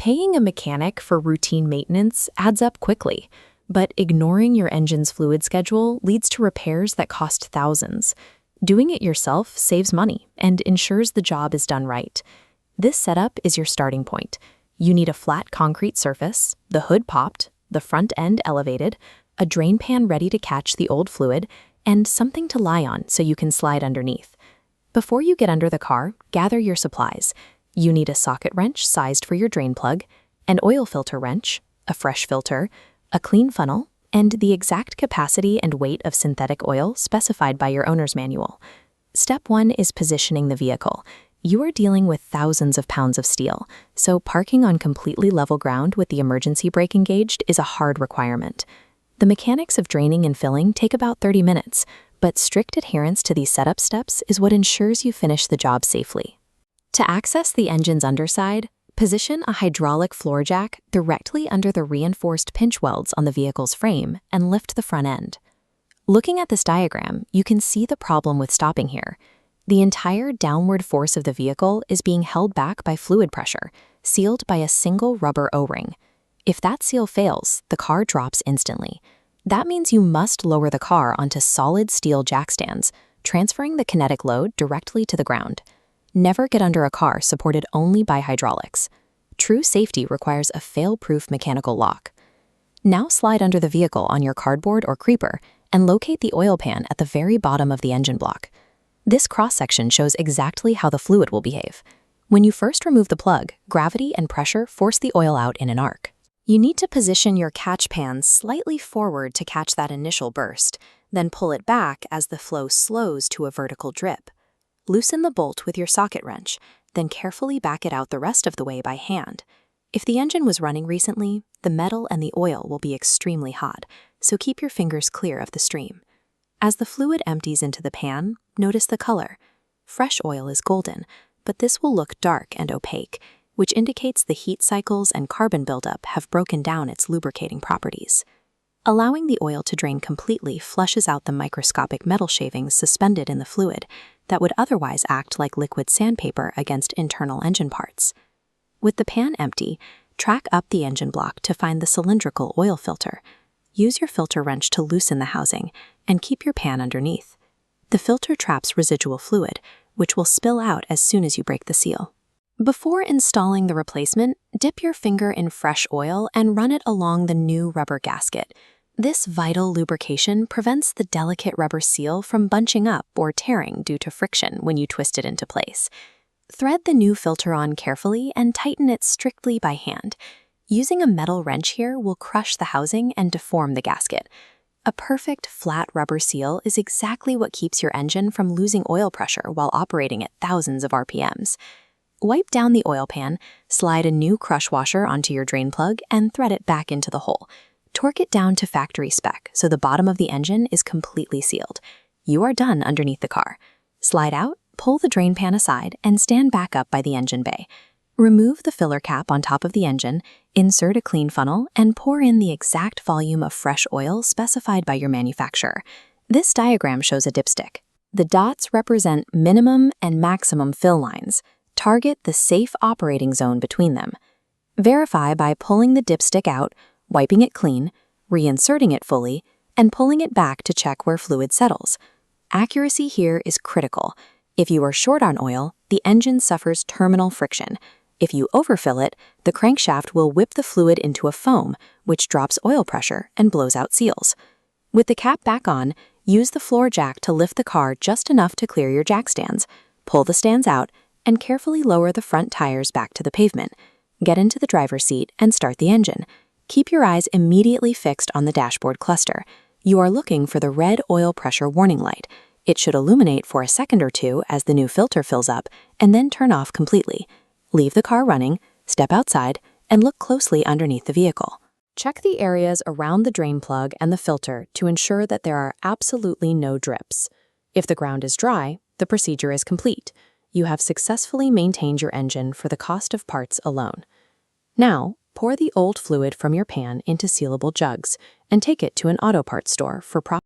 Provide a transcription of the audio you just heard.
Paying a mechanic for routine maintenance adds up quickly, but ignoring your engine's fluid schedule leads to repairs that cost thousands. Doing it yourself saves money and ensures the job is done right. This setup is your starting point. You need a flat concrete surface, the hood popped, the front end elevated, a drain pan ready to catch the old fluid, and something to lie on so you can slide underneath. Before you get under the car, gather your supplies. You need a socket wrench sized for your drain plug, an oil filter wrench, a fresh filter, a clean funnel, and the exact capacity and weight of synthetic oil specified by your owner's manual. Step 1 is positioning the vehicle. You are dealing with thousands of pounds of steel, so parking on completely level ground with the emergency brake engaged is a hard requirement. The mechanics of draining and filling take about 30 minutes, but strict adherence to these setup steps is what ensures you finish the job safely. To access the engine's underside, position a hydraulic floor jack directly under the reinforced pinch welds on the vehicle's frame and lift the front end. Looking at this diagram, you can see the problem with stopping here. The entire downward force of the vehicle is being held back by fluid pressure, sealed by a single rubber O-ring. If that seal fails, the car drops instantly. That means you must lower the car onto solid steel jack stands, transferring the kinetic load directly to the ground. Never get under a car supported only by hydraulics. True safety requires a fail-proof mechanical lock. Now slide under the vehicle on your cardboard or creeper and locate the oil pan at the very bottom of the engine block. This cross-section shows exactly how the fluid will behave. When you first remove the plug, gravity and pressure force the oil out in an arc. You need to position your catch pan slightly forward to catch that initial burst, then pull it back as the flow slows to a vertical drip. Loosen the bolt with your socket wrench, then carefully back it out the rest of the way by hand. If the engine was running recently, the metal and the oil will be extremely hot, so keep your fingers clear of the stream. As the fluid empties into the pan, notice the color. Fresh oil is golden, but this will look dark and opaque, which indicates the heat cycles and carbon buildup have broken down its lubricating properties. Allowing the oil to drain completely flushes out the microscopic metal shavings suspended in the fluid that would otherwise act like liquid sandpaper against internal engine parts. With the pan empty, track up the engine block to find the cylindrical oil filter. Use your filter wrench to loosen the housing and keep your pan underneath. The filter traps residual fluid, which will spill out as soon as you break the seal. Before installing the replacement, dip your finger in fresh oil and run it along the new rubber gasket. This vital lubrication prevents the delicate rubber seal from bunching up or tearing due to friction when you twist it into place. Thread the new filter on carefully and tighten it strictly by hand. Using a metal wrench here will crush the housing and deform the gasket. A perfect flat rubber seal is exactly what keeps your engine from losing oil pressure while operating at thousands of RPMs. Wipe down the oil pan, slide a new crush washer onto your drain plug, and thread it back into the hole. Torque it down to factory spec so the bottom of the engine is completely sealed. You are done underneath the car. Slide out, pull the drain pan aside, and stand back up by the engine bay. Remove the filler cap on top of the engine, insert a clean funnel, and pour in the exact volume of fresh oil specified by your manufacturer. This diagram shows a dipstick. The dots represent minimum and maximum fill lines. Target the safe operating zone between them. Verify by pulling the dipstick out, wiping it clean, reinserting it fully, and pulling it back to check where fluid settles. Accuracy here is critical. If you are short on oil, the engine suffers terminal friction. If you overfill it, the crankshaft will whip the fluid into a foam, which drops oil pressure and blows out seals. With the cap back on, use the floor jack to lift the car just enough to clear your jack stands. Pull the stands out, and carefully lower the front tires back to the pavement. Get into the driver's seat and start the engine. Keep your eyes immediately fixed on the dashboard cluster. You are looking for the red oil pressure warning light. It should illuminate for a second or two as the new filter fills up, and then turn off completely. Leave the car running, step outside, and look closely underneath the vehicle. Check the areas around the drain plug and the filter to ensure that there are absolutely no drips. If the ground is dry, the procedure is complete. You have successfully maintained your engine for the cost of parts alone. Now, pour the old fluid from your pan into sealable jugs and take it to an auto parts store for proper